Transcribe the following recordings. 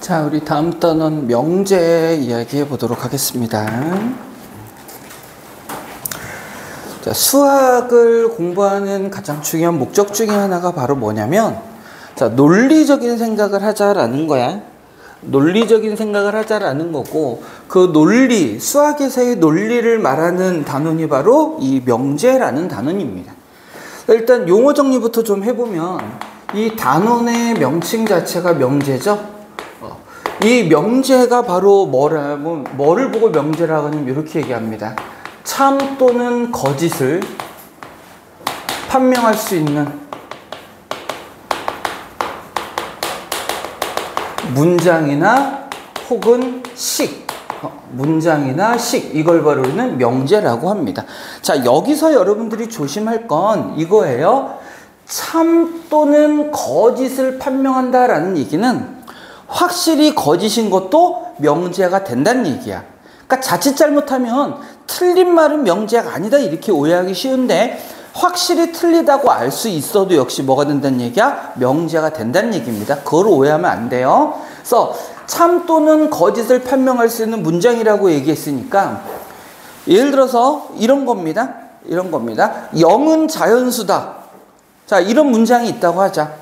자, 우리 다음 단원 명제 이야기해 보도록 하겠습니다. 자, 수학을 공부하는 가장 중요한 목적 중에 하나가 바로 뭐냐면, 자, 논리적인 생각을 하자라는 거야. 논리적인 생각을 하자라는 거고, 그 논리, 수학에서의 논리를 말하는 단원이 바로 이 명제라는 단원입니다. 일단 용어 정리부터 좀 해보면, 이 단원의 명칭 자체가 명제죠. 이 명제가 바로 뭐를 보고 명제라고 하냐면 이렇게 얘기합니다. 참 또는 거짓을 판명할 수 있는 문장이나 혹은 식, 문장이나 식, 이걸 바로 우리는 명제라고 합니다. 자, 여기서 여러분들이 조심할 건 이거예요. 참 또는 거짓을 판명한다라는 얘기는 확실히 거짓인 것도 명제가 된다는 얘기야. 그러니까 자칫 잘못하면 틀린 말은 명제가 아니다 이렇게 오해하기 쉬운데, 확실히 틀리다고 알 수 있어도 역시 뭐가 된다는 얘기야? 명제가 된다는 얘기입니다. 그걸 오해하면 안 돼요. 그래서 참 또는 거짓을 판명할 수 있는 문장이라고 얘기했으니까, 예를 들어서 이런 겁니다. 이런 겁니다. 0은 자연수다. 자, 이런 문장이 있다고 하자.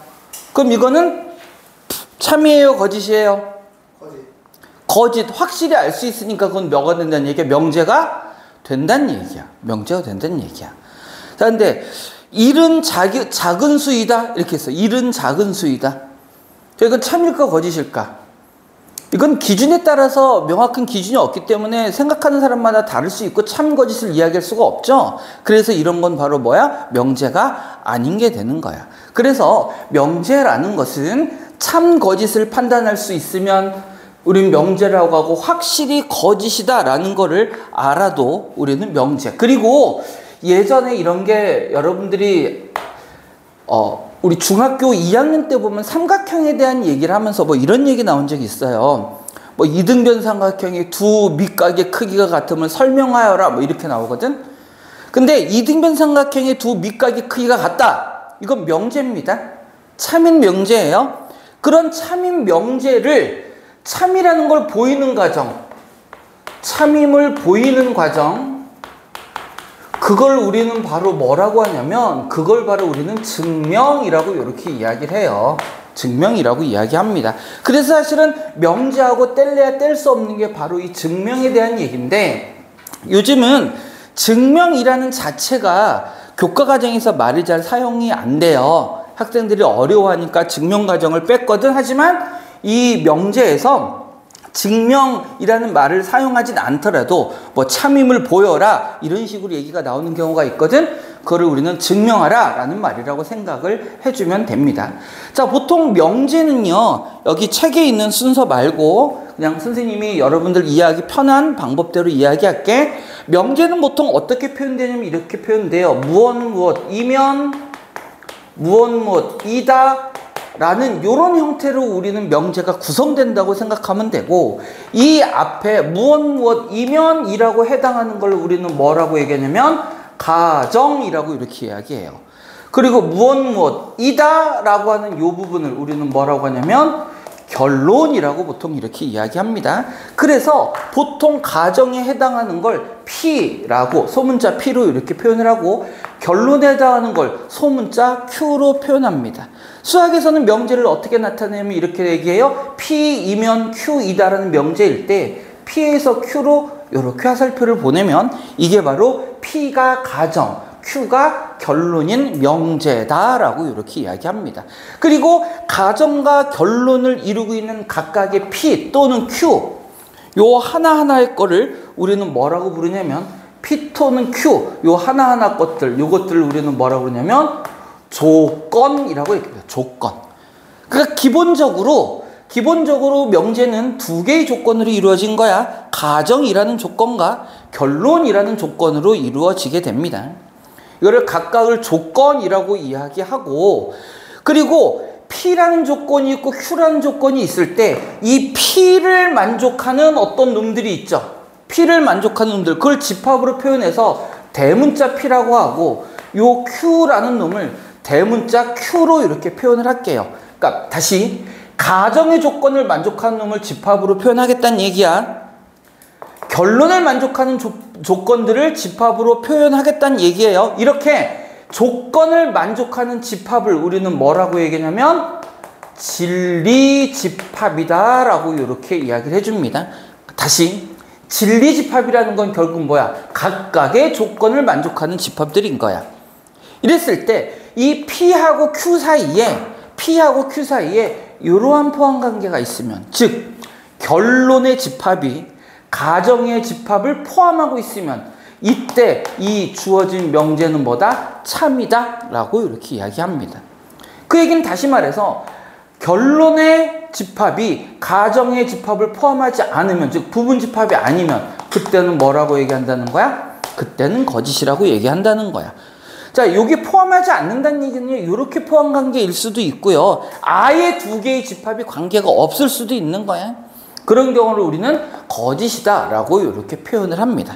그럼 이거는 참이에요, 거짓이에요? 거짓. 확실히 알 수 있으니까 그건 뭐가 된다는 얘기야? 명제가 된다는 얘기야. 명제가 된다는 얘기야. 자, 근데 1은 작은 수이다 이렇게 했어. 1은 작은 수이다. 이건 참일까 거짓일까? 이건 기준에 따라서 명확한 기준이 없기 때문에 생각하는 사람마다 다를 수 있고 참 거짓을 이야기할 수가 없죠. 그래서 이런 건 바로 뭐야? 명제가 아닌 게 되는 거야. 그래서 명제라는 것은 참 거짓을 판단할 수 있으면 우리는 명제라고 하고, 확실히 거짓이다라는 거를 알아도 우리는 명제. 그리고 예전에 이런 게 여러분들이 우리 중학교 2학년 때 보면 삼각형에 대한 얘기를 하면서 뭐 이런 얘기 나온 적이 있어요. 뭐 이등변 삼각형의 두 밑각의 크기가 같으면 설명하여라 뭐 이렇게 나오거든. 근데 이등변 삼각형의 두 밑각의 크기가 같다. 이건 명제입니다. 참인 명제예요. 그런 참인 명제를 참이라는 걸 보이는 과정, 참임을 보이는 과정, 그걸 우리는 바로 뭐라고 하냐면, 그걸 바로 우리는 증명이라고 이렇게 이야기를 해요. 증명이라고 이야기합니다. 그래서 사실은 명제하고 뗄래야 뗄 수 없는 게 바로 이 증명에 대한 얘기인데, 요즘은 증명이라는 자체가 교과 과정에서 말이 잘 사용이 안 돼요. 학생들이 어려워하니까 증명 과정을 뺐거든. 하지만 이 명제에서 증명이라는 말을 사용하진 않더라도 뭐 참임을 보여라 이런 식으로 얘기가 나오는 경우가 있거든. 그거를 우리는 증명하라 라는 말이라고 생각을 해주면 됩니다. 자, 보통 명제는요, 여기 책에 있는 순서 말고 그냥 선생님이 여러분들 이해하기 편한 방법대로 이야기할게. 명제는 보통 어떻게 표현되냐면 이렇게 표현돼요. 무엇이면 무엇이다 라는 이런 형태로 우리는 명제가 구성된다고 생각하면 되고, 이 앞에 무엇이면 이라고 해당하는 걸 우리는 뭐라고 얘기하냐면 가정이라고 이렇게 이야기해요. 그리고 무엇이다 라고 하는 이 부분을 우리는 뭐라고 하냐면 결론이라고 보통 이렇게 이야기합니다. 그래서 보통 가정에 해당하는 걸 P라고, 소문자 P로 이렇게 표현을 하고, 결론에 해당하는 걸 소문자 Q로 표현합니다. 수학에서는 명제를 어떻게 나타내면 이렇게 얘기해요. P이면 Q이다라는 명제일 때 P에서 Q로 이렇게 화살표를 보내면 이게 바로 P가 가정, Q가 결론인 명제다라고 이렇게 이야기합니다. 그리고 가정과 결론을 이루고 있는 각각의 P 또는 Q, 요 하나하나의 거를 우리는 뭐라고 부르냐면 P 또는 Q, 요 하나하나 것들, 요것들을 우리는 뭐라고 부르냐면 조건이라고 얘기합니다. 조건. 그러니까 기본적으로 명제는 두 개의 조건으로 이루어진 거야. 가정이라는 조건과 결론이라는 조건으로 이루어지게 됩니다. 이거를 각각을 조건이라고 이야기하고, 그리고 P라는 조건이 있고 Q라는 조건이 있을 때 이 P를 만족하는 어떤 놈들이 있죠. P를 만족하는 놈들, 그걸 집합으로 표현해서 대문자 P라고 하고, 요 Q라는 놈을 대문자 Q로 이렇게 표현을 할게요. 그러니까 다시 가정의 조건을 만족하는 놈을 집합으로 표현하겠다는 얘기야. 결론을 만족하는 조건들을 집합으로 표현하겠다는 얘기예요. 이렇게 조건을 만족하는 집합을 우리는 뭐라고 얘기하냐면 진리집합이다 라고 이렇게 이야기를 해줍니다. 다시 진리집합이라는 건 결국 뭐야? 각각의 조건을 만족하는 집합들인 거야. 이랬을 때 이 P하고 Q 사이에 이러한 포함관계가 있으면, 즉 결론의 집합이 가정의 집합을 포함하고 있으면 이때 이 주어진 명제는 뭐다? 참이다 라고 이렇게 이야기합니다. 그 얘기는 다시 말해서 결론의 집합이 가정의 집합을 포함하지 않으면, 즉 부분집합이 아니면 그때는 뭐라고 얘기한다는 거야? 그때는 거짓이라고 얘기한다는 거야. 자, 여기 포함하지 않는다는 얘기는 이렇게 포함관계일 수도 있고요. 아예 두 개의 집합이 관계가 없을 수도 있는 거야. 그런 경우를 우리는 거짓이다 라고 이렇게 표현을 합니다.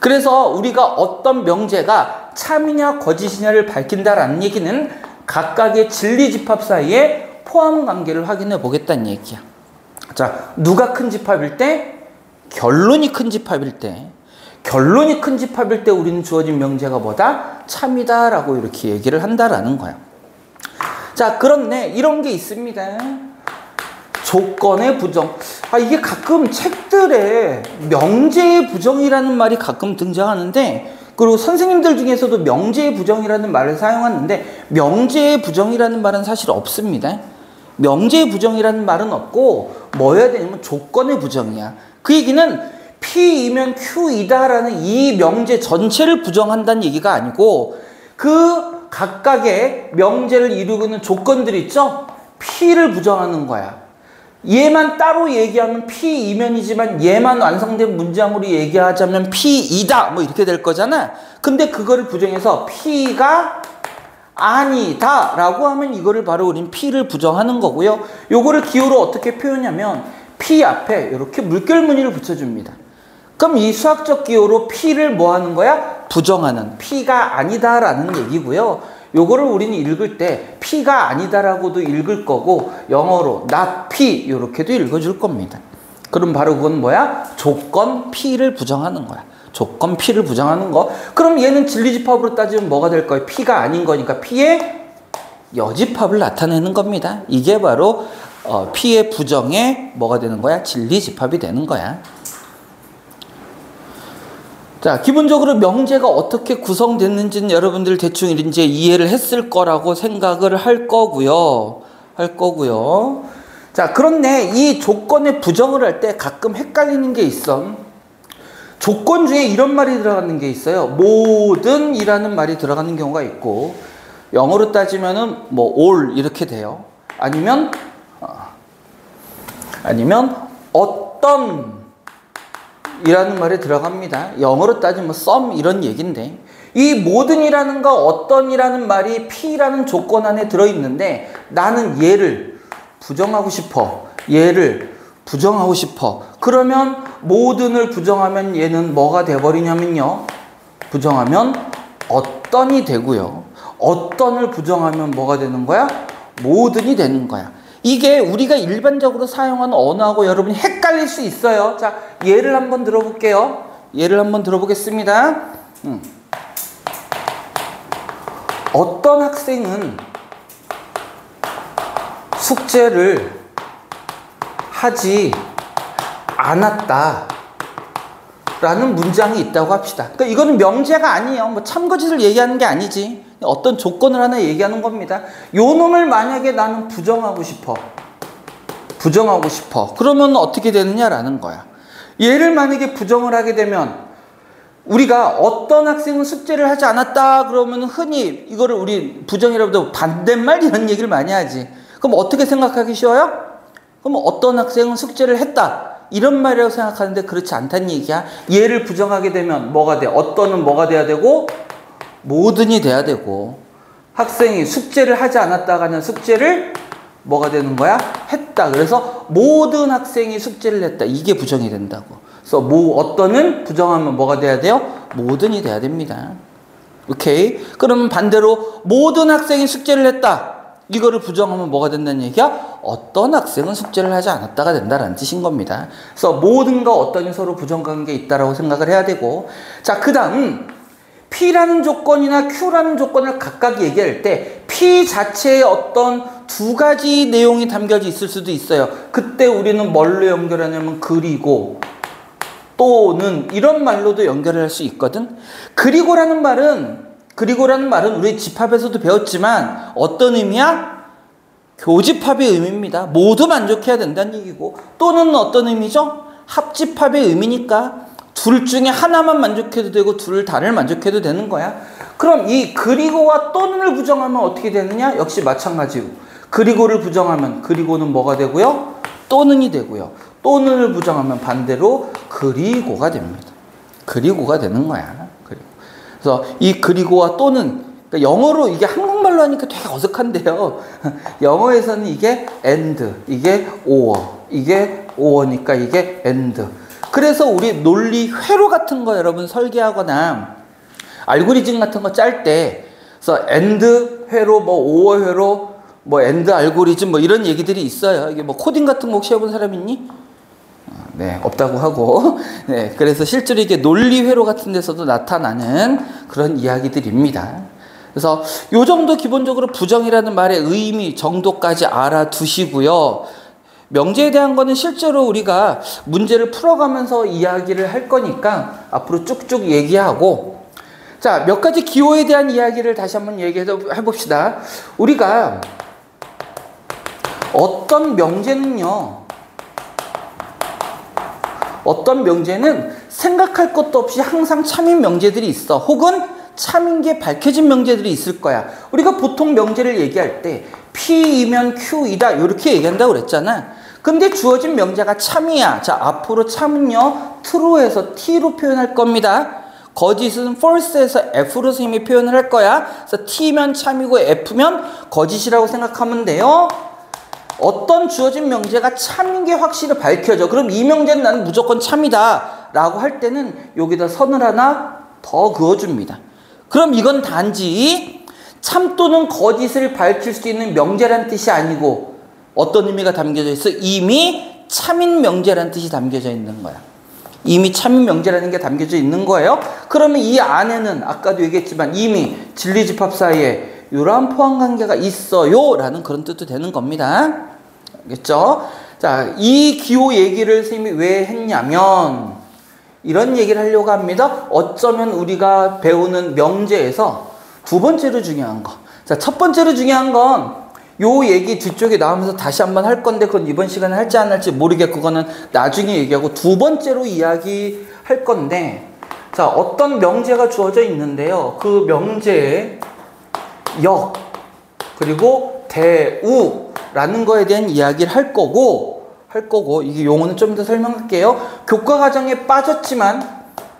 그래서 우리가 어떤 명제가 참이냐 거짓이냐를 밝힌다라는 얘기는 각각의 진리집합 사이에 포함관계를 확인해 보겠다는 얘기야. 자, 누가 큰 집합일 때? 결론이 큰 집합일 때. 결론이 큰 집합일 때 우리는 주어진 명제가 뭐다? 참이다 라고 이렇게 얘기를 한다라는 거야. 자, 그런데 이런 게 있습니다. 조건의 부정. 이게 가끔 책들에 명제의 부정이라는 말이 가끔 등장하는데, 그리고 선생님들 중에서도 명제의 부정이라는 말을 사용하는데, 명제의 부정이라는 말은 사실 없습니다. 명제의 부정이라는 말은 없고 뭐여야 되냐면 조건의 부정이야. 그 얘기는 P이면 Q이다라는 이 명제 전체를 부정한다는 얘기가 아니고 그 각각의 명제를 이루고 있는 조건들이 있죠? P를 부정하는 거야. 얘만 따로 얘기하면 P이면이지만 얘만 완성된 문장으로 얘기하자면 P이다 뭐 이렇게 될 거잖아. 근데 그거를 부정해서 P가 아니다 라고 하면 이거를 바로 우린 P를 부정하는 거고요. 요거를 기호로 어떻게 표현하냐면 P 앞에 이렇게 물결무늬를 붙여줍니다. 그럼 이 수학적 기호로 P를 뭐 하는 거야? 부정하는, P가 아니다 라는 얘기고요. 요거를 우리는 읽을 때 P가 아니다라고도 읽을 거고 영어로 not P 이렇게도 읽어줄 겁니다. 그럼 바로 그건 뭐야? 조건 P를 부정하는 거야. 조건 P를 부정하는 거. 그럼 얘는 진리집합으로 따지면 뭐가 될 거예요? P가 아닌 거니까 P의 여집합을 나타내는 겁니다. 이게 바로 P의 부정에 뭐가 되는 거야? 진리집합이 되는 거야. 자, 기본적으로 명제가 어떻게 구성됐는지는 여러분들 대충 이제 이해를 했을 거라고 생각을 할 거고요. 자, 그런데 이 조건의 부정을 할 때 가끔 헷갈리는 게 있어. 조건 중에 이런 말이 들어가는 게 있어요. 모든 이라는 말이 들어가는 경우가 있고, 영어로 따지면은 뭐 all 이렇게 돼요. 아니면 어떤 이라는 말이 들어갑니다. 영어로 따지면 some 이런 얘기인데, 이 모든이라는 거 어떤이라는 말이 P라는 조건 안에 들어있는데 나는 얘를 부정하고 싶어. 그러면 모든을 부정하면 얘는 뭐가 돼버리냐면요. 부정하면 어떤이 되고요. 어떤을 부정하면 뭐가 되는 거야? 모든이 되는 거야. 이게 우리가 일반적으로 사용하는 언어하고 여러분이 헷갈릴 수 있어요. 자, 예를 한번 들어볼게요. 예를 한번 들어보겠습니다. 어떤 학생은 숙제를 하지 않았다 라는 문장이 있다고 합시다. 그러니까 이거는 명제가 아니에요. 뭐 참거짓을 얘기하는 게 아니지. 어떤 조건을 하나 얘기하는 겁니다. 요 놈을 만약에 나는 부정하고 싶어. 그러면 어떻게 되느냐라는 거야. 얘를 만약에 부정을 하게 되면 우리가 어떤 학생은 숙제를 하지 않았다 그러면 흔히 이거를 우리 부정이라고 해도 반대말 이런 얘기를 많이 하지. 그럼 어떻게 생각하기 쉬워요? 그럼 어떤 학생은 숙제를 했다. 이런 말이라고 생각하는데 그렇지 않다는 얘기야. 얘를 부정하게 되면 뭐가 돼? 어떤은 뭐가 돼야 되고 모든이 돼야 되고, 학생이 숙제를 하지 않았다가 아니라 숙제를 뭐가 되는 거야? 했다. 그래서 모든 학생이 숙제를 했다. 이게 부정이 된다고. 그래서 어떤은 부정하면 뭐가 돼야 돼요? 모든이 돼야 됩니다. 오케이? 그러면 반대로 모든 학생이 숙제를 했다. 이거를 부정하면 뭐가 된다는 얘기야? 어떤 학생은 숙제를 하지 않았다가 된다라는 뜻인 겁니다. 그래서 모든가 어떤이 서로 부정관계에 있다라고 생각을 해야 되고, 자, 그 다음 P라는 조건이나 Q라는 조건을 각각 얘기할 때 P 자체에 어떤 두 가지 내용이 담겨져 있을 수도 있어요. 그때 우리는 뭘로 연결하냐면 그리고 또는 이런 말로도 연결을 할 수 있거든. 그리고라는 말은 우리 집합에서도 배웠지만 어떤 의미야? 교집합의 의미입니다. 모두 만족해야 된다는 얘기고, 또는 어떤 의미죠? 합집합의 의미니까 둘 중에 하나만 만족해도 되고 둘 다를 만족해도 되는 거야. 그럼 이 그리고와 또는을 부정하면 어떻게 되느냐? 역시 마찬가지로 그리고를 부정하면 그리고는 뭐가 되고요? 또는이 되고요. 또는을 부정하면 반대로 그리고가 됩니다. 그리고가 되는 거야. 그래서 이 그리고와 또는, 그러니까 영어로 이게 한국말로 하니까 되게 어색한데요. 영어에서는 이게 and, 이게 or, 이게 or니까 이게 and. 그래서 우리 논리 회로 같은 거 여러분 설계하거나 알고리즘 같은 거 짤 때, 그래서 and 회로, 뭐 or 회로, 뭐 and 알고리즘 뭐 이런 얘기들이 있어요. 이게 뭐 코딩 같은 거 혹시 해본 사람 있니? 네, 없다고 하고. 네, 그래서 실제로 이게 논리회로 같은 데서도 나타나는 그런 이야기들입니다. 그래서 요 정도 기본적으로 부정이라는 말의 의미 정도까지 알아두시고요. 명제에 대한 거는 실제로 우리가 문제를 풀어가면서 이야기를 할 거니까 앞으로 쭉쭉 얘기하고, 자, 몇 가지 기호에 대한 이야기를 다시 한번 얘기해 봅시다. 우리가 어떤 명제는 생각할 것도 없이 항상 참인 명제들이 있어. 혹은 참인 게 밝혀진 명제들이 있을 거야. 우리가 보통 명제를 얘기할 때 P이면 Q이다 이렇게 얘기한다고 그랬잖아. 근데 주어진 명제가 참이야. 자, 앞으로 참은요 true에서 T로 표현할 겁니다. 거짓은 false에서 F로 선생님이 표현을 할 거야. 그래서 T면 참이고 F면 거짓이라고 생각하면 돼요. 어떤 주어진 명제가 참인 게 확실히 밝혀져. 그럼 이 명제는 나는 무조건 참이다 라고 할 때는 여기다 선을 하나 더 그어줍니다. 그럼 이건 단지 참 또는 거짓을 밝힐 수 있는 명제란 뜻이 아니고 어떤 의미가 담겨져 있어? 이미 참인 명제란 뜻이 담겨져 있는 거야. 이미 참인 명제라는 게 담겨져 있는 거예요. 그러면 이 안에는 아까도 얘기했지만 이미 진리집합 사이에 이러한 포함관계가 있어요 라는 그런 뜻도 되는 겁니다. 알겠죠? 자, 이 기호 얘기를 선생님이 왜 했냐면 이런 얘기를 하려고 합니다. 어쩌면 우리가 배우는 명제에서 두 번째로 중요한 거. 자, 첫 번째로 중요한 건 요 얘기 뒤쪽에 나오면서 다시 한번 할 건데 그건 이번 시간에 할지 안 할지 모르겠고 그거는 나중에 얘기하고, 두 번째로 이야기할 건데, 자, 어떤 명제가 주어져 있는데요. 그 명제의 역 그리고 대우라는 거에 대한 이야기를 할 거고 이게 용어는 좀 더 설명할게요. 교과 과정에 빠졌지만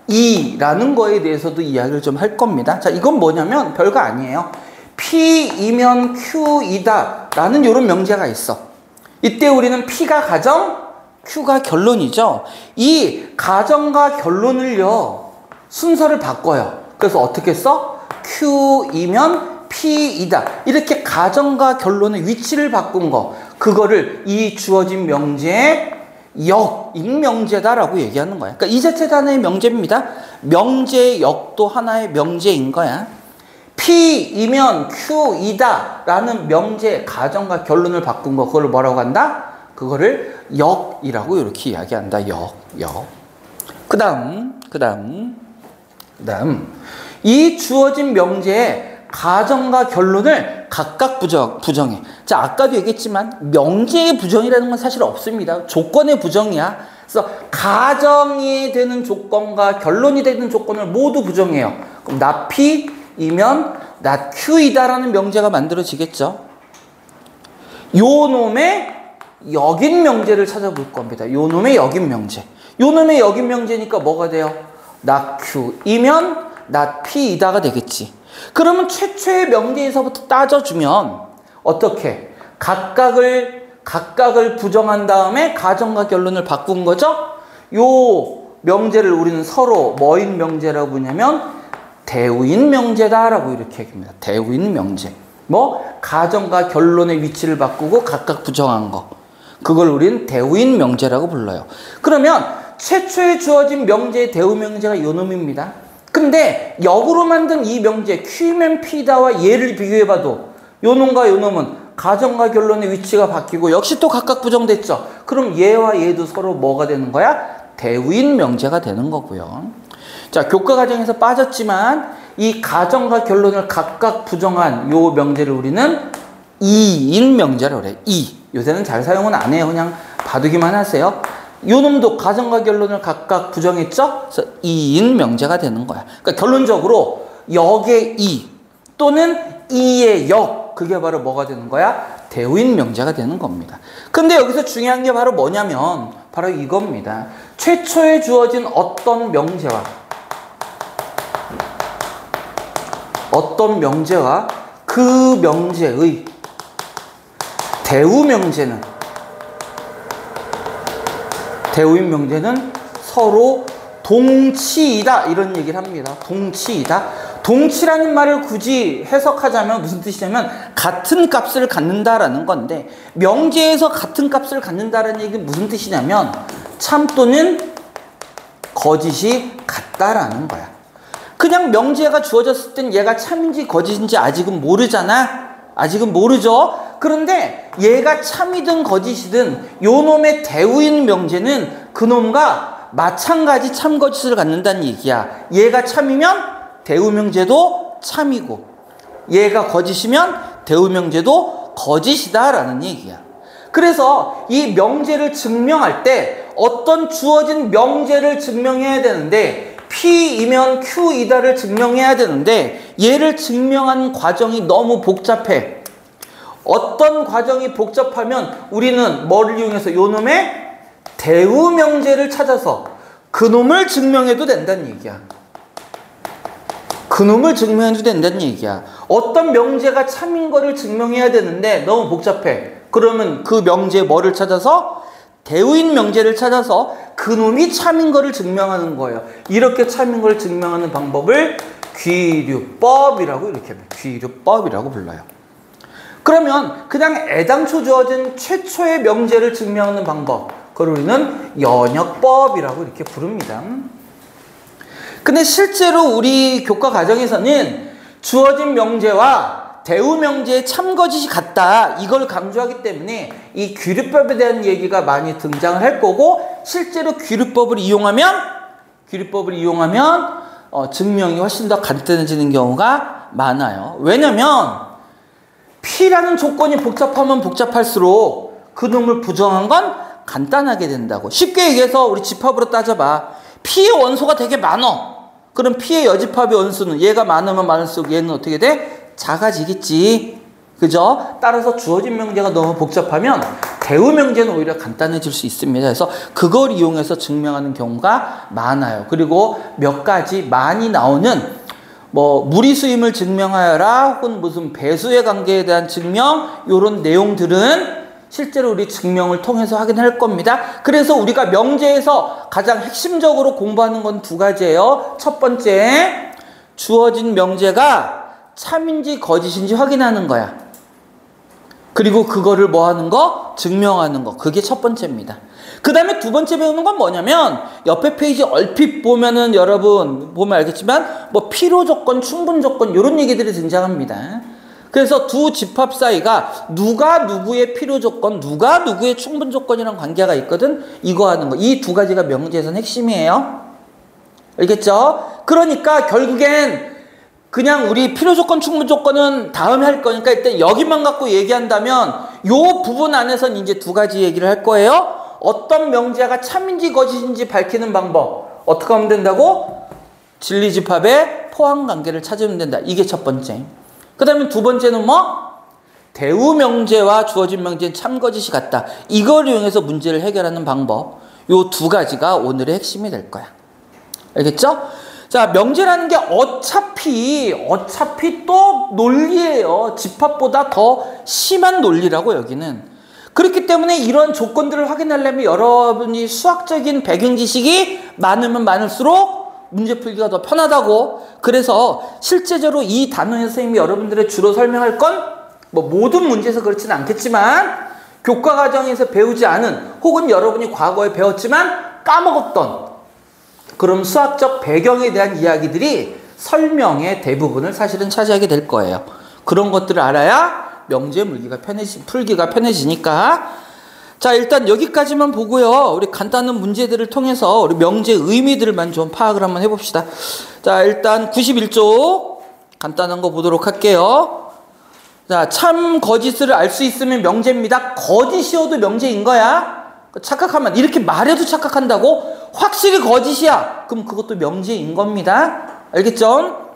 이라는 거에 대해서도 이야기를 좀 할 겁니다. 자, 이건 뭐냐면 별거 아니에요. P이면 Q이다 라는 이런 명제가 있어. 이때 우리는 P가 가정, Q가 결론이죠. 이 가정과 결론을요 순서를 바꿔요. 그래서 어떻게 써? Q이면 P이다. 이렇게 가정과 결론의 위치를 바꾼 거, 그거를 이 주어진 명제의 역인 명제다라고 얘기하는 거야. 그러니까 이 자체도 하나의 명제입니다. 명제의 역도 하나의 명제인 거야. P이면 Q이다 라는 명제 가정과 결론을 바꾼 거, 그걸 뭐라고 한다? 그거를 역이라고 이렇게 이야기한다. 역. 그 다음 이 주어진 명제의 가정과 결론을 각각 부정해. 자, 아까도 얘기했지만 명제의 부정이라는 건 사실 없습니다. 조건의 부정이야. 그래서 가정이 되는 조건과 결론이 되는 조건을 모두 부정해요. 그럼 나 P이면 나 Q이다라는 명제가 만들어지겠죠. 요 놈의 역인 명제를 찾아볼 겁니다. 요 놈의 역인 명제. 요 놈의 역인 명제니까 뭐가 돼요? 나 Q이면 나 P이다가 되겠지. 그러면 최초의 명제에서부터 따져주면 어떻게? 각각을 부정한 다음에 가정과 결론을 바꾼 거죠? 요 명제를 우리는 서로 뭐인 명제라고 부르냐면 대우인 명제다라고 이렇게 얘기합니다. 대우인 명제. 뭐 가정과 결론의 위치를 바꾸고 각각 부정한 거. 그걸 우리는 대우인 명제라고 불러요. 그러면 최초에 주어진 명제의 대우 명제가 요놈입니다. 근데 역으로 만든 이 명제 Q면 P다와 얘를 비교해봐도 요놈과 요놈은 가정과 결론의 위치가 바뀌고 역시 또 각각 부정됐죠. 그럼 얘와 얘도 서로 뭐가 되는 거야? 대우인 명제가 되는 거고요. 자, 교과 과정에서 빠졌지만 이 가정과 결론을 각각 부정한 요 명제를 우리는 이인 명제라고 그래요. 요새는 잘 사용은 안 해요. 그냥 봐두기만 하세요. 요 놈도 가정과 결론을 각각 부정했죠? 그래서 이인 명제가 되는 거야. 그러니까 결론적으로 역의 이 또는 이의 역, 그게 바로 뭐가 되는 거야? 대우인 명제가 되는 겁니다. 근데 여기서 중요한 게 바로 뭐냐면 바로 이겁니다. 최초에 주어진 어떤 명제와 그 명제의 대우인 명제는 서로 동치이다, 이런 얘기를 합니다. 동치이다. 동치라는 말을 굳이 해석하자면 무슨 뜻이냐면 같은 값을 갖는다라는 건데, 명제에서 같은 값을 갖는다라는 얘기는 무슨 뜻이냐면 참 또는 거짓이 같다라는 거야. 그냥 명제가 주어졌을 땐 얘가 참인지 거짓인지 아직은 모르잖아. 아직은 모르죠. 그런데 얘가 참이든 거짓이든 요놈의 대우인 명제는 그놈과 마찬가지 참 거짓을 갖는다는 얘기야. 얘가 참이면 대우 명제도 참이고 얘가 거짓이면 대우 명제도 거짓이다라는 얘기야. 그래서 이 명제를 증명할 때 어떤 주어진 명제를 증명해야 되는데 P이면 Q이다를 증명해야 되는데 얘를 증명하는 과정이 너무 복잡해. 어떤 과정이 복잡하면 우리는 뭐를 이용해서 요놈의 대우 명제를 찾아서 그놈을 증명해도 된다는 얘기야. 그놈을 증명해도 된다는 얘기야. 어떤 명제가 참인 거를 증명해야 되는데 너무 복잡해. 그러면 그 명제 뭐를 찾아서? 대우인 명제를 찾아서 그놈이 참인 거를 증명하는 거예요. 이렇게 참인 걸 증명하는 방법을 귀류법이라고 귀류법이라고 불러요. 그러면 그냥 애당초 주어진 최초의 명제를 증명하는 방법, 그걸 우리는 연역법이라고 이렇게 부릅니다. 근데 실제로 우리 교과 과정에서는 주어진 명제와 대우 명제의 참거짓이 같다, 이걸 강조하기 때문에 이 귀류법에 대한 얘기가 많이 등장을 할 거고, 실제로 귀류법을 이용하면 증명이 훨씬 더 간단해지는 경우가 많아요. 왜냐면 P라는 조건이 복잡하면 복잡할수록 그놈을 부정한 건 간단하게 된다고. 쉽게 얘기해서 우리 집합으로 따져봐. P의 원소가 되게 많어. 그럼 P의 여집합의 원수는 얘가 많으면 많을수록 얘는 어떻게 돼? 작아지겠지. 그죠? 따라서 주어진 명제가 너무 복잡하면 대우 명제는 오히려 간단해질 수 있습니다. 그래서 그걸 이용해서 증명하는 경우가 많아요. 그리고 몇 가지 많이 나오는 뭐 무리수임을 증명하여라, 혹은 무슨 배수의 관계에 대한 증명, 이런 내용들은 실제로 우리 증명을 통해서 확인할 겁니다. 그래서 우리가 명제에서 가장 핵심적으로 공부하는 건 두 가지예요. 첫 번째, 주어진 명제가 참인지 거짓인지 확인하는 거야. 그리고 그거를 뭐 하는 거? 증명하는 거. 그게 첫 번째입니다. 그 다음에 두 번째 배우는 건 뭐냐면, 옆에 페이지 얼핏 보면은 여러분 보면 알겠지만 뭐 필요 조건, 충분 조건 이런 얘기들이 등장합니다. 그래서 두 집합 사이가 누가 누구의 필요 조건, 누가 누구의 충분 조건이랑 관계가 있거든. 이거 하는 거. 이 두 가지가 명제에서는 핵심이에요. 알겠죠? 그러니까 결국엔 그냥 우리 필요 조건, 충분 조건은 다음에 할 거니까 일단 여기만 갖고 얘기한다면 요 부분 안에서는 이제 두 가지 얘기를 할 거예요. 어떤 명제가 참인지 거짓인지 밝히는 방법. 어떻게 하면 된다고? 진리집합의 포함관계를 찾으면 된다. 이게 첫 번째. 그 다음에 두 번째는 뭐? 대우 명제와 주어진 명제는 참거짓이 같다. 이걸 이용해서 문제를 해결하는 방법. 요 두 가지가 오늘의 핵심이 될 거야. 알겠죠? 자, 명제라는 게 어차피 또 논리예요. 집합보다 더 심한 논리라고, 여기는. 그렇기 때문에 이런 조건들을 확인하려면 여러분이 수학적인 배경 지식이 많으면 많을수록 문제 풀기가 더 편하다고. 그래서 실제적으로 이 단원에서 선생님이 여러분들의 주로 설명할 건 뭐 모든 문제에서 그렇지는 않겠지만 교과 과정에서 배우지 않은 혹은 여러분이 과거에 배웠지만 까먹었던 그런 수학적 배경에 대한 이야기들이 설명의 대부분을 사실은 차지하게 될 거예요. 그런 것들을 알아야 명제 풀기가 편해지니까. 자, 일단 여기까지만 보고요. 우리 간단한 문제들을 통해서 우리 명제의 의미들만 좀 파악을 한번 해봅시다. 자, 일단 91조 간단한 거 보도록 할게요. 자, 참 거짓을 알 수 있으면 명제입니다. 거짓이어도 명제인 거야. 착각하면 이렇게 말해도 착각한다고? 확실히 거짓이야. 그럼 그것도 명제인 겁니다. 알겠죠?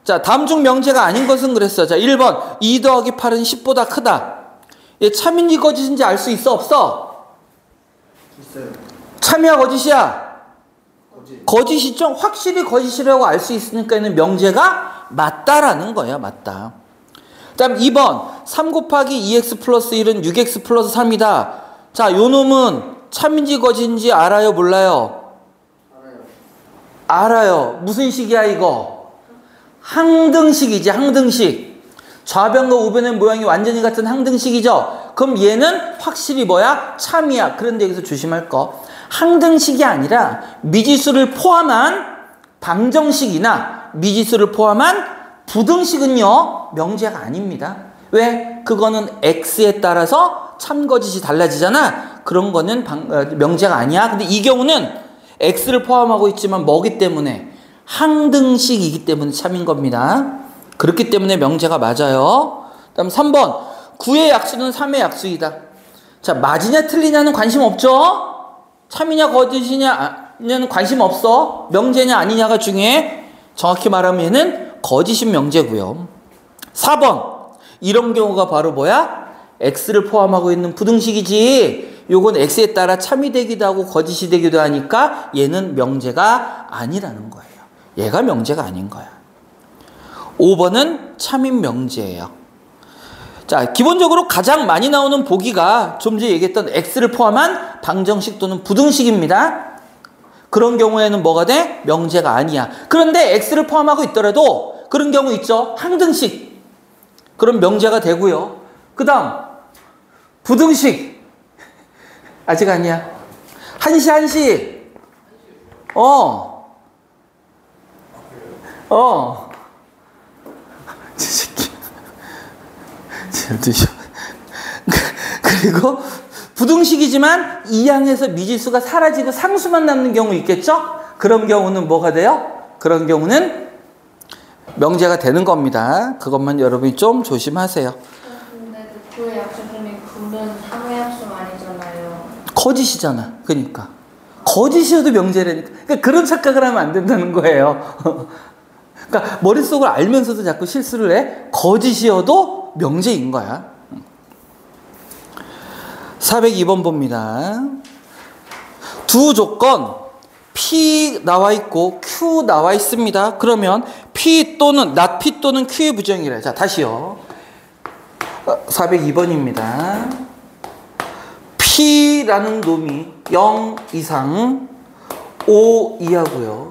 자, 다음 중 명제가 아닌 것은 그랬어. 자, 1번 2 더하기 8은 10보다 크다. 얘 참인지 거짓인지 알 수 있어 없어? 있어요. 참이야 거짓이야? 거짓. 거짓이죠? 확실히 거짓이라고 알 수 있으니까 얘는 명제가 맞다라는 거야. 맞다. 그 다음 2번 3 곱하기 2x 플러스 1은 6x 플러스 3이다. 자, 요 놈은 참인지 거짓인지 알아요 몰라요? 알아요. 무슨 식이야 이거? 항등식이지. 항등식. 좌변과 우변의 모양이 완전히 같은 항등식이죠. 그럼 얘는 확실히 뭐야? 참이야. 그런데 여기서 조심할 거, 항등식이 아니라 미지수를 포함한 방정식이나 미지수를 포함한 부등식은요 명제가 아닙니다. 왜? 그거는 x에 따라서 참거짓이 달라지잖아. 그런 거는 명제가 아니야. 근데 이 경우는 x를 포함하고 있지만 뭐기 때문에 항등식이기 때문에 참인 겁니다. 그렇기 때문에 명제가 맞아요. 다음 3번 9의 약수는 3의 약수이다. 자, 맞으냐 틀리냐는 관심 없죠? 참이냐 거짓이냐는 관심 없어. 명제냐 아니냐가 중요해. 정확히 말하면 얘는 거짓인 명제고요. 4번 이런 경우가 바로 뭐야? x를 포함하고 있는 부등식이지. 요건 x에 따라 참이 되기도 하고 거짓이 되기도 하니까 얘는 명제가 아니라는 거예요. 얘가 명제가 아닌 거야. 5번은 참인 명제예요. 자, 기본적으로 가장 많이 나오는 보기가 좀 전에 얘기했던 x를 포함한 방정식 또는 부등식입니다. 그런 경우에는 뭐가 돼? 명제가 아니야. 그런데 x를 포함하고 있더라도 그런 경우 있죠. 항등식. 그럼 명제가 되고요. 그 다음 부등식. 아직 아니야. 한시. 저 새끼. 그리고 부등식이지만 이 항에서 미지수가 사라지고 상수만 남는 경우 있겠죠? 그런 경우는 뭐가 돼요? 그런 경우는 명제가 되는 겁니다. 그것만 여러분이 좀 조심하세요. 근데 그 약수 중에 9는 3의 약수 아니잖아요. 거짓이잖아. 그러니까 거짓이어도 명제라니까. 그러니까 그런 착각을 하면 안 된다는 거예요. 그러니까 머릿속을 알면서도 자꾸 실수를 해. 거짓이어도 명제인 거야. 402번 봅니다. 두 조건 P 나와 있고 Q 나와 있습니다. 그러면 P 또는 not P 또는 Q의 부정이래. 자, 다시요. 402번입니다. P라는 놈이 0 이상 5 이하고요.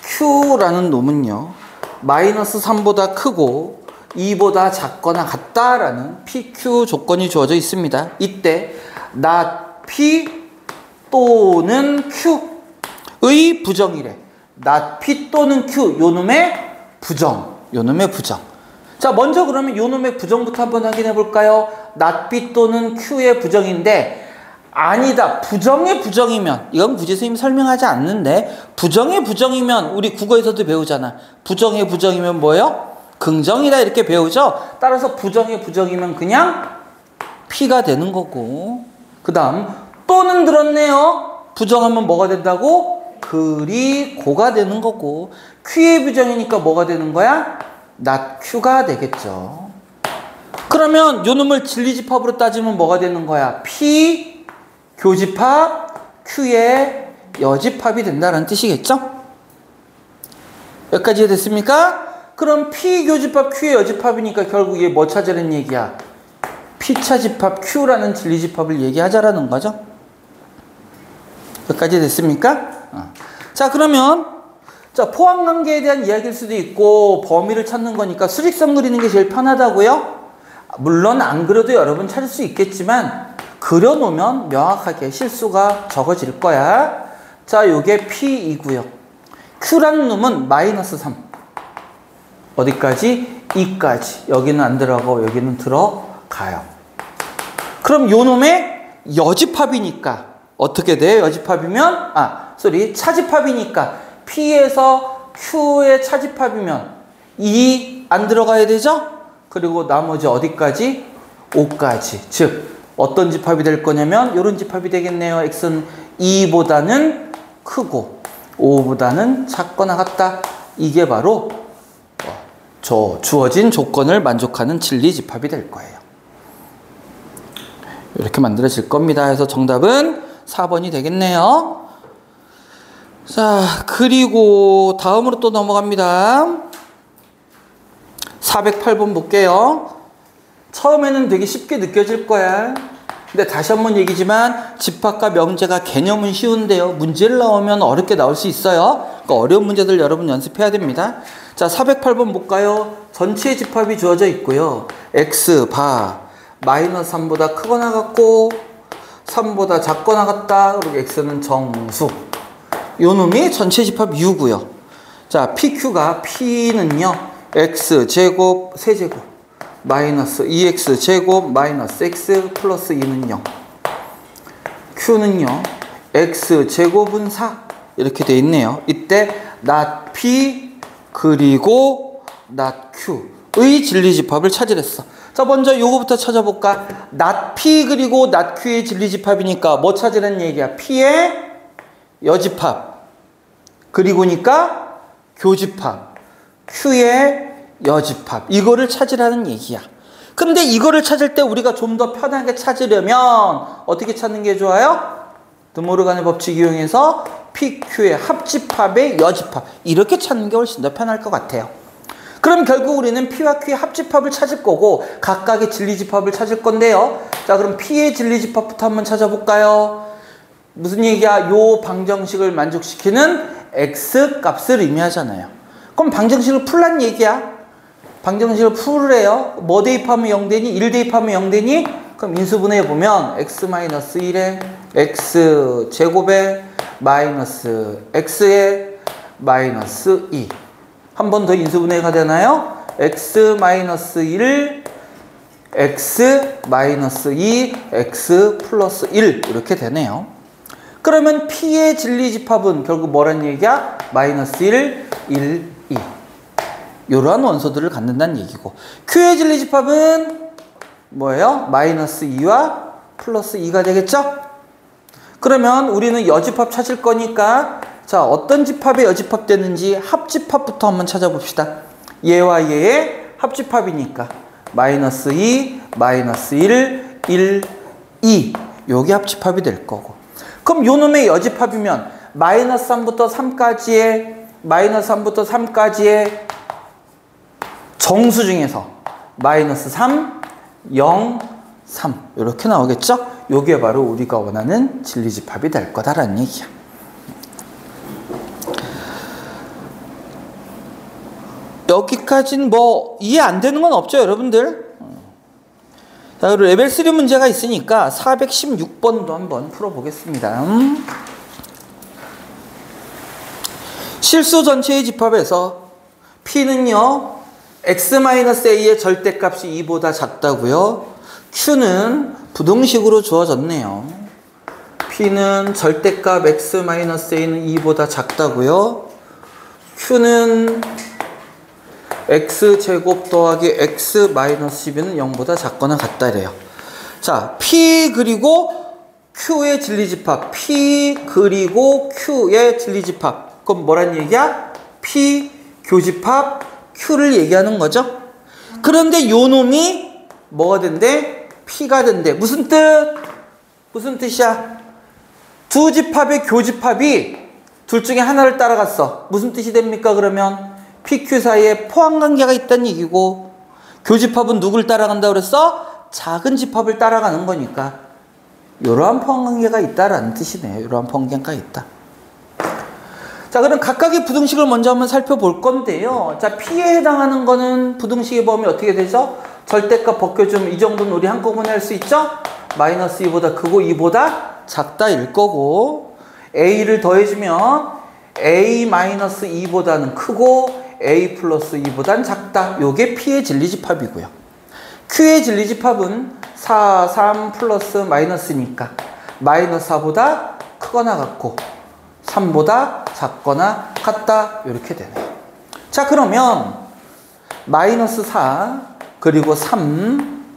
Q라는 놈은요 마이너스 3보다 크고 2보다 작거나 같다라는 PQ 조건이 주어져 있습니다. 이때 not P 또는 Q의 부정이래. not P 또는 Q 요놈의 부정. 자, 먼저 그러면 요놈의 부정부터 한번 확인해 볼까요? not P 또는 Q의 부정인데 아니다. 부정의 부정이면, 이건 굳이 선생님이 설명하지 않는데, 부정의 부정이면 우리 국어에서도 배우잖아. 부정의 부정이면 뭐예요? 긍정이다 이렇게 배우죠. 따라서 부정의 부정이면 그냥 P가 되는 거고, 그 다음 또는 들었네요. 부정하면 뭐가 된다고? 그리고가 되는 거고, Q의 부정이니까 뭐가 되는 거야? not Q가 되겠죠. 그러면 요 놈을 진리집합으로 따지면 뭐가 되는 거야? P 교집합 Q의 여집합이 된다는 뜻이겠죠? 여기까지 됐습니까? 그럼 P 교집합 Q의 여집합이니까 결국 이게 뭐 찾으라는 얘기야? P차 집합 Q라는 진리집합을 얘기하자라는 거죠. 여기까지 됐습니까? 자, 그러면 자, 포항관계에 대한 이야기일 수도 있고 범위를 찾는 거니까 수직선 그리는 게 제일 편하다고요? 물론 안 그려도 여러분 찾을 수 있겠지만 그려놓으면 명확하게 실수가 적어질 거야. 자, 요게 P이고요. Q라는 놈은 마이너스 3. 어디까지? 2까지. 여기는 안 들어가고 여기는 들어가요. 그럼 요 놈의 여집합이니까 어떻게 돼요? 여집합이면 차집합이니까 P에서 Q의 차집합이면 2 안 들어가야 되죠? 그리고 나머지 어디까지? 5까지. 즉 어떤 집합이 될 거냐면 이런 집합이 되겠네요. X는 2보다는 크고 5보다는 작거나 같다. 이게 바로 주어진 조건을 만족하는 진리집합이 될 거예요. 이렇게 만들어질 겁니다. 그래서 정답은 4번이 되겠네요. 자, 그리고 다음으로 또 넘어갑니다. 408번 볼게요. 처음에는 되게 쉽게 느껴질 거야. 근데 다시 한번 얘기지만 집합과 명제가 개념은 쉬운데요. 문제를 나오면 어렵게 나올 수 있어요. 그러니까 어려운 문제들 여러분 연습해야 됩니다. 자, 408번 볼까요? 전체의 집합이 주어져 있고요. X, 바, 마이너스 3보다 크거나 같고 3보다 작거나 같다. 그리고 X는 정수. 요 놈이 전체 집합 U고요. 자, PQ가 P는요. X 제곱 세제곱 마이너스 2X 제곱 마이너스 X 플러스 2는 0. Q는요. X 제곱은 4. 이렇게 돼 있네요. 이때 not P 그리고 not Q의 진리집합을 찾으랬어. 자, 먼저 요거부터 찾아볼까? not P 그리고 not Q의 진리집합이니까 뭐 찾으라는 얘기야? P의 여집합 그리고니까 교집합 Q의 여집합 이거를 찾으라는 얘기야. 근데 이거를 찾을 때 우리가 좀 더 편하게 찾으려면 어떻게 찾는 게 좋아요? 드모르간의 법칙 이용해서 PQ의 합집합의 여집합 이렇게 찾는 게 훨씬 더 편할 것 같아요. 그럼 결국 우리는 P와 Q의 합집합을 찾을 거고 각각의 진리집합을 찾을 건데요. 자, 그럼 P의 진리집합부터 한번 찾아볼까요? 무슨 얘기야? 요 방정식을 만족시키는 X 값을 의미하잖아요. 그럼 방정식을 풀란 얘기야. 방정식을 풀으래요. 뭐 대입하면 0 되니? 1 대입하면 0 되니? 그럼 인수분해 보면 x-1에 x 제곱에 마이너스 x에 마이너스 2. 한 번 더 인수분해가 되나요? x-1 x-2 x 플러스 1 이렇게 되네요. 그러면 P의 진리집합은 결국 뭐란 얘기야? 마이너스 1, 1, 2. 이러한 원소들을 갖는다는 얘기고 Q의 진리집합은 뭐예요? 마이너스 2와 플러스 2가 되겠죠? 그러면 우리는 여집합 찾을 거니까 자, 어떤 집합의 여집합 되는지 합집합부터 한번 찾아봅시다. 얘와 얘의 합집합이니까 마이너스 2, 마이너스 1, 1, 2 요게 합집합이 될 거고 그럼 요 놈의 여집합이면 마이너스 3부터 3까지의 정수 중에서 마이너스 3, 0, 3 이렇게 나오겠죠? 요게 바로 우리가 원하는 진리집합이 될 거다라는 얘기야. 여기까지는 뭐 이해 안 되는 건 없죠, 여러분들? 자, 그리고 레벨 3 문제가 있으니까 416번도 한번 풀어보겠습니다. 실수 전체의 집합에서 P는요, x-a의 절대값이 2보다 작다고요. Q는 부등식으로 주어졌네요. P는 절대값 x-a는 2보다 작다고요. Q는 x제곱 더하기 x-12는 0보다 작거나 같다래요. 자, P 그리고 Q의 진리집합. P 그리고 Q의 진리집합. 그럼 뭐란 얘기야? P 교집합 Q를 얘기하는 거죠. 그런데 요 놈이 뭐가 된대? P가 된대. 무슨 뜻? 무슨 뜻이야? 두 집합의 교집합이 둘 중에 하나를 따라갔어. 무슨 뜻이 됩니까? 그러면 PQ 사이에 포함관계가 있다는 얘기고 교집합은 누굴 따라간다고 그랬어? 작은 집합을 따라가는 거니까 이러한 포함관계가 있다라는 뜻이네요. 이러한 포함관계가 있다. 자, 그럼 각각의 부등식을 먼저 한번 살펴볼 건데요. 자, P에 해당하는 거는 부등식의 범위 어떻게 되죠? 절대값 벗겨주면 이 정도는 우리 한꺼번에 할 수 있죠? 마이너스 2보다 크고 2보다 작다일 거고, A를 더해주면 A 마이너스 2보다는 크고 A 플러스 2보다는 작다. 요게 P의 진리집합이고요. Q의 진리집합은 4, 3 플러스 마이너스니까 마이너스 4보다 크거나 같고 3보다 작거나 같다. 이렇게 되네요. 자, 그러면 마이너스 4 그리고 3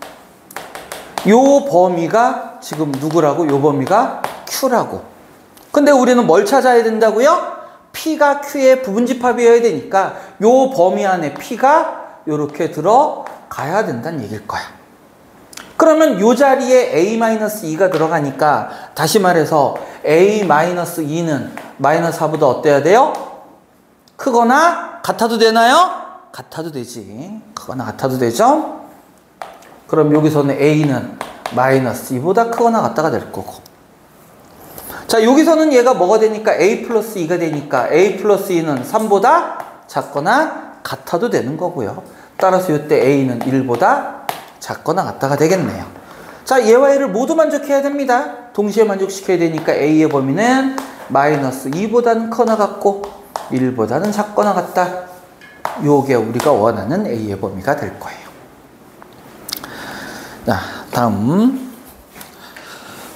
요 범위가 지금 누구라고? 요 범위가 Q라고. 근데 우리는 뭘 찾아야 된다고요? P가 Q의 부분집합이어야 되니까 요 범위 안에 P가 요렇게 들어가야 된다는 얘기일 거야. 그러면 요 자리에 A-2가 들어가니까 다시 말해서 A-2는 마이너스 4보다 어때야 돼요? 크거나 같아도 되나요? 같아도 되지. 크거나 같아도 되죠? 그럼 여기서는 A는 마이너스 2보다 크거나 같다가 될 거고. 자, 여기서는 얘가 뭐가 되니까 A 플러스 2가 되니까 A 플러스 2는 3보다 작거나 같아도 되는 거고요. 따라서 이때 A는 1보다 작거나 같다가 되겠네요. 자, 얘와 얘를 모두 만족해야 됩니다. 동시에 만족시켜야 되니까 A의 범위는 마이너스 2보다는 크거나 같고 1보다는 작거나 같다. 요게 우리가 원하는 A의 범위가 될 거예요. 자, 다음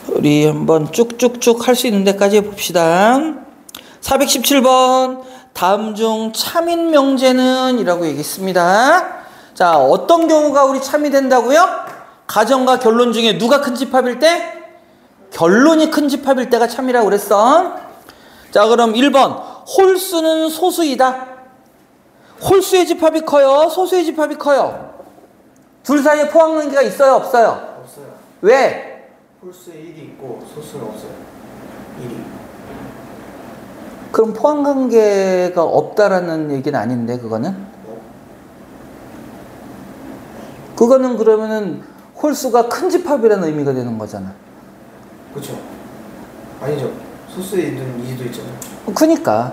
우리 한번 쭉쭉쭉 할 수 있는 데까지 해봅시다. 417번 다음 중 참인 명제는 이라고 얘기했습니다. 자, 어떤 경우가 우리 참이 된다고요? 가정과 결론 중에 누가 큰 집합일 때? 결론이 큰 집합일 때가 참이라고 그랬어. 자, 그럼 1번 홀수는 소수이다. 홀수의 집합이 커요? 소수의 집합이 커요? 둘 사이에 포함관계가 있어요? 없어요? 없어요. 왜? 홀수에 1이 있고 소수는 없어요. 1이. 그럼 포함관계가 없다라는 얘기는 아닌데 그거는? 그거는 그러면은 홀수가 큰 집합이라는 의미가 되는 거잖아. 그렇죠. 아니죠. 소수에 있는 2도 있잖아요. 그러니까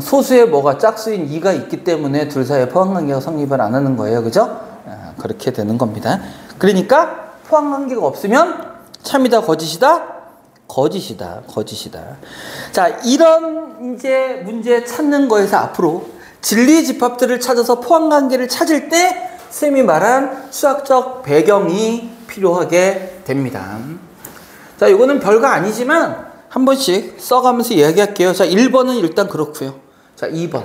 소수에 뭐가 짝수인 2가 있기 때문에 둘 사이에 포함관계가 성립을 안 하는 거예요. 그죠? 그렇게 되는 겁니다. 그러니까 포함관계가 없으면 참이다, 거짓이다? 거짓이다, 거짓이다. 자, 이런 이제 문제 찾는 거에서 앞으로 진리의 집합들을 찾아서 포함관계를 찾을 때 쌤이 말한 수학적 배경이 필요하게 됩니다. 자, 이거는 별거 아니지만 한 번씩 써가면서 이야기할게요. 자, 1번은 일단 그렇고요. 자, 2번.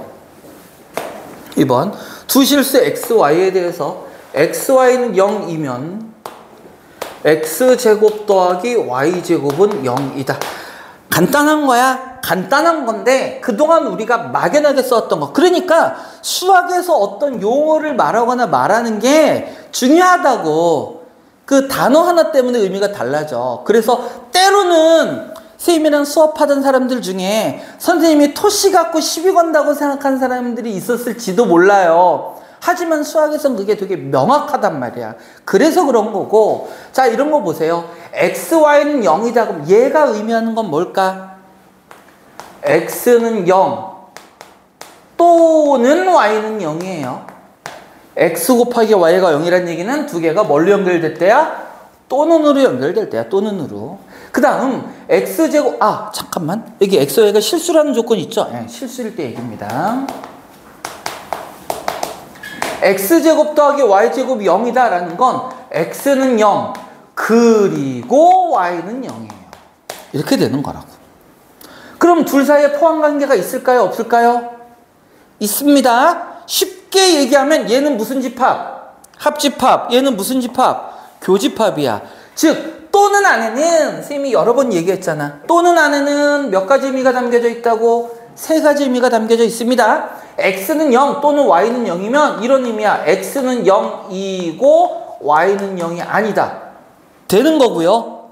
두 실수 x, y에 대해서 x, y는 0이면 x제곱 더하기 y제곱은 0이다. 간단한 거야. 간단한 건데 그동안 우리가 막연하게 썼던 거. 그러니까 수학에서 어떤 용어를 말하거나 말하는 게 중요하다고. 그 단어 하나 때문에 의미가 달라져. 그래서 때로는 선생님이랑 수업하던 사람들 중에 선생님이 토시 갖고 시비 건다고 생각하는 사람들이 있었을지도 몰라요. 하지만 수학에선 그게 되게 명확하단 말이야. 그래서 그런 거고. 자, 이런 거 보세요. x, y는 0이다. 그럼 얘가 의미하는 건 뭘까? x는 0 또는 y는 0이에요. x 곱하기 y가 0이란 얘기는 두 개가 뭘로 연결될 때야? 또는으로 연결될 때야. 또는으로. 그 다음 x제곱, 잠깐만, 여기 x, y가 실수라는 조건이 있죠? 네, 실수일 때 얘기입니다. x제곱 더하기 y제곱이 0이다 라는 건 x는 0 그리고 y는 0이에요. 이렇게 되는 거라고. 그럼 둘 사이에 포함관계가 있을까요? 없을까요? 있습니다. 쉽게 얘기하면 얘는 무슨 집합? 합집합. 얘는 무슨 집합? 교집합이야. 즉 또는 안에는 선생님이 여러 번 얘기했잖아. 또는 안에는 몇 가지 의미가 담겨져 있다고? 세 가지 의미가 담겨져 있습니다. x는 0 또는 y는 0이면 이런 의미야. x는 0이고 y는 0이 아니다. 되는 거고요.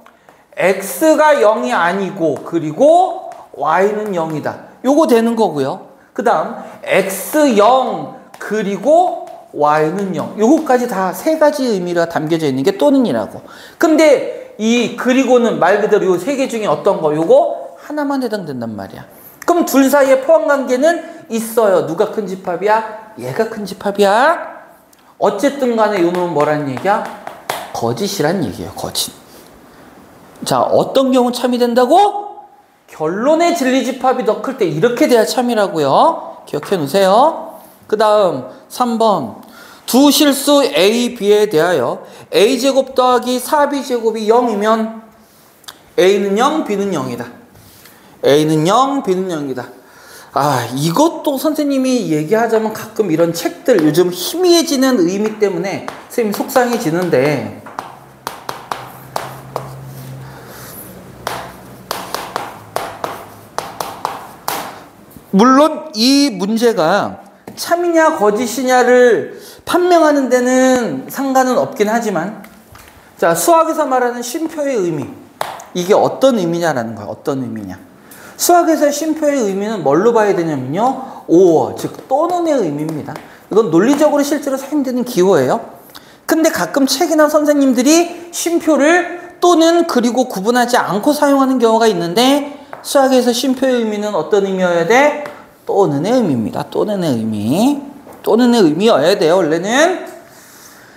x가 0이 아니고 그리고 y는 0이다. 요거 되는 거고요. 그 다음 x0 그리고 y는 0. 요거까지 다 세 가지 의미가 담겨져 있는 게 또는이라고. 근데 이 그리고는 말 그대로 요 세 개 중에 어떤 거? 요거 하나만 해당된단 말이야. 그럼 둘 사이에 포함관계는 있어요. 누가 큰 집합이야? 얘가 큰 집합이야. 어쨌든 간에 요 놈은 뭐란 얘기야? 거짓이란 얘기예요. 거짓. 자, 어떤 경우 참이 된다고? 결론의 진리집합이 더 클 때 이렇게 돼야 참이라고요. 기억해 놓으세요. 그 다음 3번. 두 실수 A, B에 대하여 A제곱 더하기 4B제곱이 0이면 A는 0, B는 0이다. A는 0, B는 0이다. 아, 이것도 선생님이 얘기하자면 가끔 이런 책들 요즘 희미해지는 의미 때문에 선생님 속상해지는데, 물론 이 문제가 참이냐 거짓이냐를 판명하는 데는 상관은 없긴 하지만, 자, 수학에서 말하는 쉼표의 의미, 이게 어떤 의미냐라는 거야. 어떤 의미냐. 수학에서의 쉼표의 의미는 뭘로 봐야 되냐면요, or, 즉 또는의 의미입니다. 이건 논리적으로 실제로 사용되는 기호예요. 근데 가끔 책이나 선생님들이 쉼표를 또는 그리고 구분하지 않고 사용하는 경우가 있는데, 수학에서 쉼표의 의미는 어떤 의미여야 돼? 또는의 의미입니다. 또는의 의미. 또는의 의미여야 돼요, 원래는.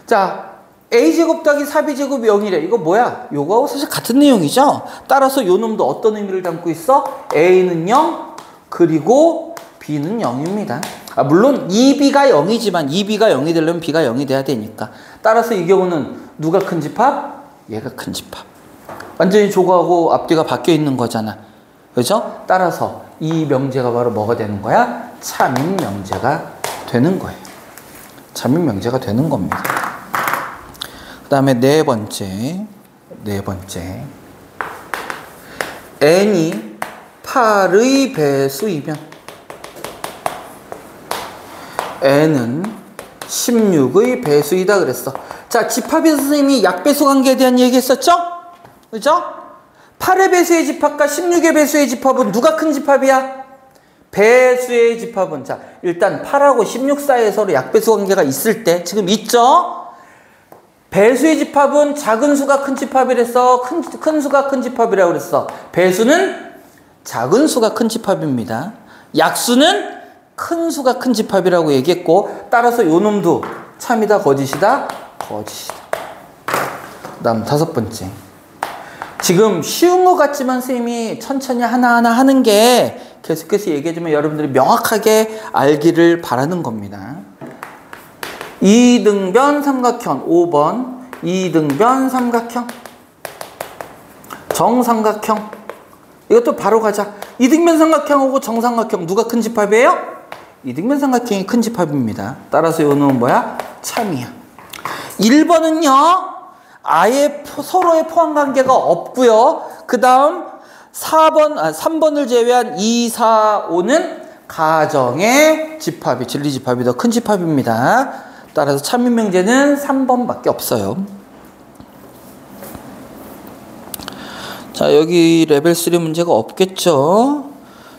자, A제곱 더하기 4B제곱이 0이래. 이거 뭐야? 요거하고 사실 같은 내용이죠? 따라서 요 놈도 어떤 의미를 담고 있어? A는 0, 그리고 B는 0입니다. 아, 물론 2B가 0이지만 2B가 0이 되려면 B가 0이 돼야 되니까. 따라서 이 경우는 누가 큰 집합? 얘가 큰 집합. 완전히 조거하고 앞뒤가 바뀌어 있는 거잖아. 그죠? 따라서 이 명제가 바로 뭐가 되는 거야? 참인 명제가 되는 거예요. 참인 명제가 되는 겁니다. 그 다음에 네 번째. n이 8의 배수이면 n은 16의 배수이다 그랬어. 자, 집합의 선생님이 약배수 관계에 대한 얘기 했었죠? 그죠? 8의 배수의 집합과 16의 배수의 집합은 누가 큰 집합이야? 배수의 집합은, 자, 일단 8하고 16 사이에 서로 약배수 관계가 있을 때, 지금 있죠? 배수의 집합은 작은 수가 큰 집합이랬어? 큰 수가 큰 집합이라고 그랬어? 배수는 작은 수가 큰 집합입니다. 약수는 큰 수가 큰 집합이라고 얘기했고, 따라서 요 놈도 참이다 거짓이다? 거짓이다. 그 다음 5번째. 지금 쉬운 것 같지만 선생님이 천천히 하나하나 하는 게 계속해서 얘기해주면 여러분들이 명확하게 알기를 바라는 겁니다. 이등변 삼각형 5번. 이등변 삼각형 정삼각형. 이것도 바로 가자. 이등변 삼각형하고 정삼각형 누가 큰 집합이에요? 이등변 삼각형이 큰 집합입니다. 따라서 이거는 뭐야? 참이야. 1번은요 아예 서로의 포함관계가 없고요. 그 다음 3번을 제외한 2, 4, 5는 가정의 집합이, 진리집합이 더 큰 집합입니다. 따라서 참인명제는 3번밖에 없어요. 자, 여기 레벨 3 문제가 없겠죠.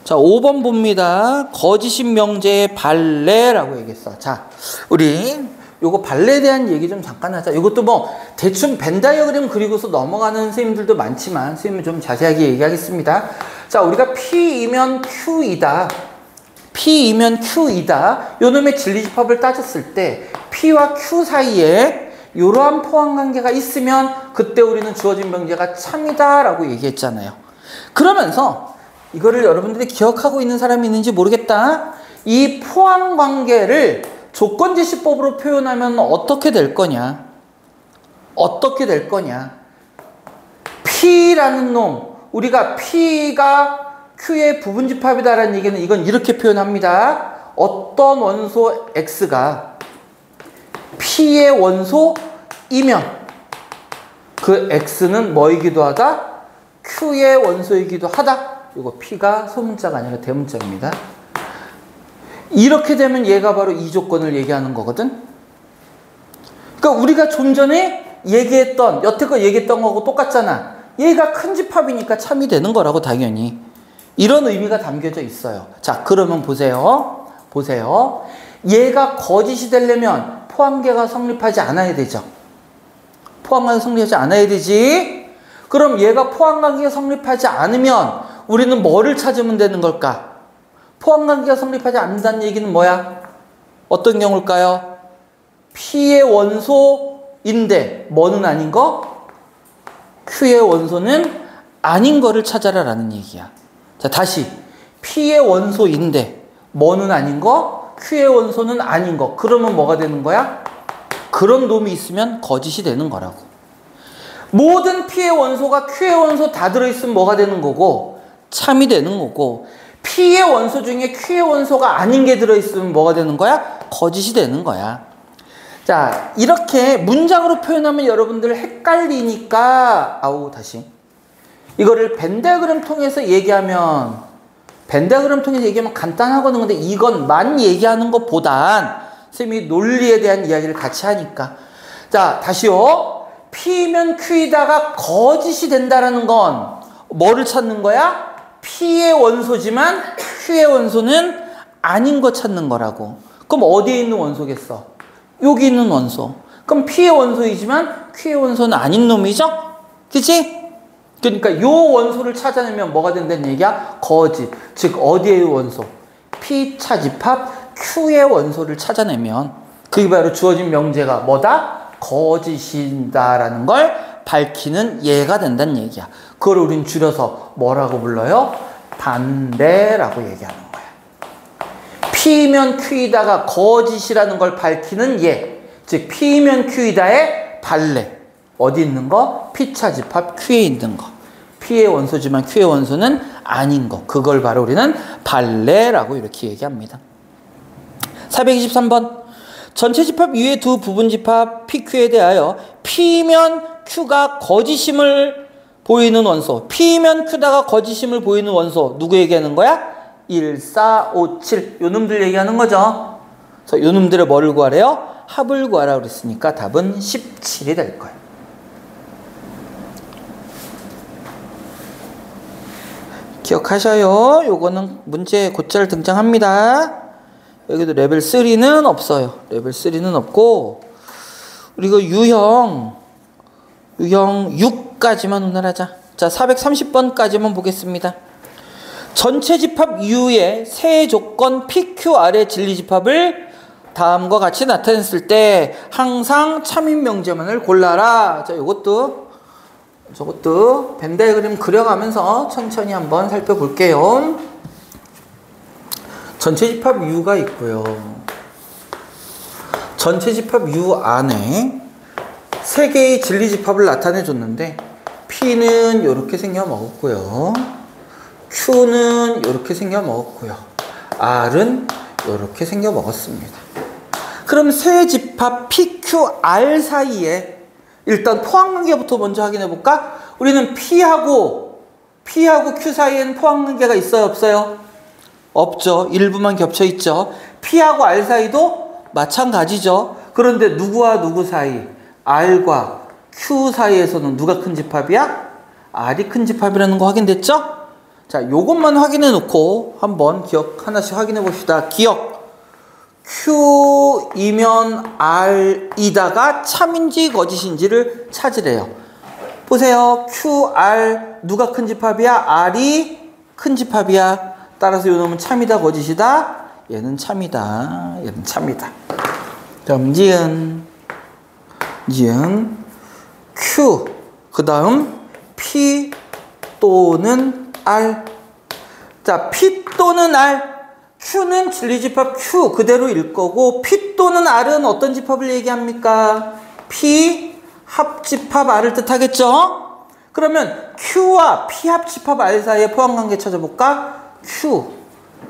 자, 5번 봅니다. 거짓인 명제의 발레라고 얘기했어. 자, 우리 요거 발레에 대한 얘기 좀 잠깐 하자. 이것도 뭐 대충 벤 다이어그램 그리고서 넘어가는 선생님들도 많지만 선생님은 좀 자세하게 얘기하겠습니다. 자, 우리가 P이면 Q이다. P이면 Q이다. 요 놈의 진리집합을 따졌을 때 P와 Q 사이에 이러한 포함관계가 있으면 그때 우리는 주어진 명제가 참이다 라고 얘기했잖아요. 그러면서 이거를 여러분들이 기억하고 있는 사람이 있는지 모르겠다. 이 포함관계를 조건제시법으로 표현하면 어떻게 될 거냐? 어떻게 될 거냐? P라는 놈, 우리가 P가 Q의 부분집합이다라는 얘기는 이건 이렇게 표현합니다. 어떤 원소 X가 P의 원소이면 그 X는 뭐이기도 하다? Q의 원소이기도 하다. 이거 P가 소문자가 아니라 대문자입니다. 이렇게 되면 얘가 바로 이 조건을 얘기하는 거거든. 그러니까 우리가 좀 전에 얘기했던, 여태껏 얘기했던 거하고 똑같잖아. 얘가 큰 집합이니까 참이 되는 거라고 당연히. 이런 의미가 담겨져 있어요. 자, 그러면 보세요. 보세요. 얘가 거짓이 되려면 포함계가 성립하지 않아야 되죠. 포함관계가 성립하지 않아야 되지. 그럼 얘가 포함관계가 성립하지 않으면 우리는 뭐를 찾으면 되는 걸까? 포함관계가 성립하지 않는다는 얘기는 뭐야? 어떤 경우일까요? P의 원소인데 뭐는 아닌 거? Q의 원소는 아닌 거를 찾아라 라는 얘기야. 자, 다시 P의 원소인데 뭐는 아닌 거? Q의 원소는 아닌 거. 그러면 뭐가 되는 거야? 그런 놈이 있으면 거짓이 되는 거라고. 모든 P의 원소가 Q의 원소 다 들어있으면 뭐가 되는 거고? 참이 되는 거고, P의 원소 중에 Q의 원소가 아닌 게 들어있으면 뭐가 되는 거야? 거짓이 되는 거야. 자, 이렇게 문장으로 표현하면 여러분들 헷갈리니까, 다시. 이거를 벤 다이어그램 통해서 얘기하면, 간단하거든. 근데 이것만 얘기하는 것보단, 선생님이 논리에 대한 이야기를 같이 하니까. 자, 다시요. P면 Q이다가 거짓이 된다라는 건 뭐를 찾는 거야? P의 원소지만 Q의 원소는 아닌 거 찾는 거라고. 그럼 어디에 있는 원소겠어? 여기 있는 원소. 그럼 P의 원소이지만 Q의 원소는 아닌 놈이죠? 그치? 그러니까 요 원소를 찾아내면 뭐가 된다는 얘기야? 거짓. 즉 어디의 원소? P 차집합 Q의 원소를 찾아내면 그게 바로 주어진 명제가 뭐다? 거짓이다라는 걸 밝히는 예가 된다는 얘기야. 그걸 우린 줄여서 뭐라고 불러요? 반대라고 얘기하는 거야. P면 Q이다가 거짓이라는 걸 밝히는 예. 즉 P면 Q이다의 반대. 어디 있는 거? P 차집합 Q에 있는 거. P의 원소지만 Q의 원소는 아닌 거. 그걸 바로 우리는 반대라고 이렇게 얘기합니다. 423번. 전체 집합 이외의 두 부분 집합 PQ에 대하여 P면 Q가 거짓임을 보이는 원소, P면 Q다가 거짓임을 보이는 원소 누구 얘기하는 거야? 1, 4, 5, 7 요 놈들 얘기하는 거죠. 그래서 요 놈들의 뭐를 구하래요? 합을 구하라고 그랬으니까 답은 17이 될 거예요. 기억하셔요. 요거는 문제에 곧잘 등장합니다. 여기도 레벨 3는 없어요. 레벨 3는 없고, 그리고 유형 6까지만 오늘 하자. 자, 430번까지만 보겠습니다. 전체 집합 U의 세 조건 PQR의 진리집합을 다음과 같이 나타냈을 때 항상 참인 명제만을 골라라. 자, 저것도 벤 다이어그램 그려가면서 천천히 한번 살펴볼게요. 전체 집합 U가 있고요. 전체 집합 U 안에 세 개의 진리 집합을 나타내 줬는데 P는 이렇게 생겨 먹었고요. Q는 이렇게 생겨 먹었고요. R은 이렇게 생겨 먹었습니다. 그럼 세 집합 PQR 사이에 일단 포함관계부터 먼저 확인해 볼까? 우리는 P하고 Q 사이에는 포함관계가 있어요, 없어요? 없죠. 일부만 겹쳐 있죠. P하고 R 사이도 마찬가지죠. 그런데 누구와 누구 사이? R과 Q 사이에서는 누가 큰 집합이야? R이 큰 집합이라는 거 확인됐죠? 자, 요것만 확인해 놓고 한번 기억 하나씩 확인해 봅시다. 기억. Q이면 R이다가 참인지 거짓인지를 찾으래요. 보세요. Q, R 누가 큰 집합이야? R이 큰 집합이야. 따라서 요 놈은 참이다 거짓이다? 얘는 참이다. 얘는 참이다. 그럼 지은 Q 그 다음 P 또는 R. 자, P 또는 R. Q는 진리집합 Q 그대로 일 거고 P 또는 R은 어떤 집합을 얘기합니까? P 합집합 R을 뜻하겠죠? 그러면 Q와 P 합집합 R 사이의 포함관계 찾아볼까? Q,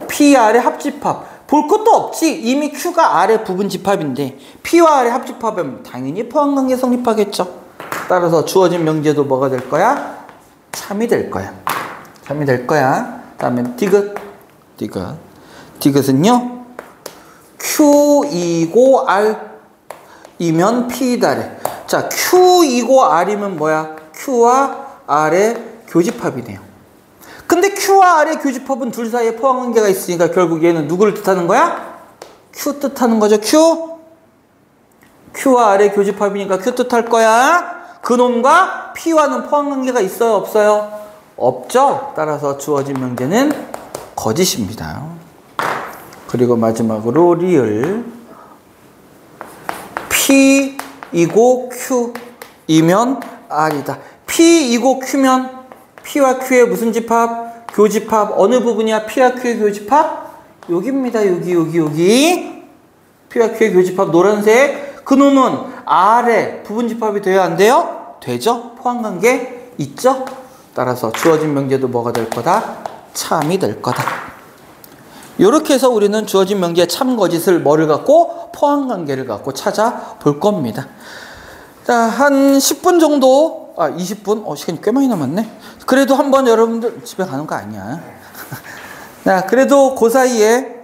P, R의 합집합. 볼 것도 없지. 이미 Q가 R의 부분 집합인데 P와 R의 합집합이면 당연히 포함관계 성립하겠죠. 따라서 주어진 명제도 뭐가 될 거야? 참이 될 거야. 참이 될 거야. 다음에 디귿은요 Q이고 R이면 P다래. 자, Q이고 R이면 뭐야? Q와 R의 교집합이네요. 근데 Q와 R의 교집합은 둘 사이에 포함관계가 있으니까 결국 얘는 누구를 뜻하는 거야? Q 뜻하는 거죠. Q와 R의 교집합이니까 Q 뜻할 거야. 그놈과 P와는 포함관계가 있어요, 없어요? 없죠. 따라서 주어진 명제는 거짓입니다. 그리고 마지막으로 리을. P이고 Q이면 R이다. P이고 Q면 P와 Q의 무슨 집합? 교집합. 어느 부분이야? P와 Q의 교집합? 여기입니다. 여기. P와 Q의 교집합 노란색. 그놈은 R의 부분집합이 돼야 안 돼요? 되죠? 포함관계 있죠? 따라서 주어진 명제도 뭐가 될 거다? 참이 될 거다. 이렇게 해서 우리는 주어진 명제의 참 거짓을 뭐를 갖고? 포함관계를 갖고 찾아볼 겁니다. 자, 한 10분 정도, 20분? 시간이 꽤 많이 남았네. 그래도 한번 여러분들 집에 가는 거 아니야. 자, 그래도 그 사이에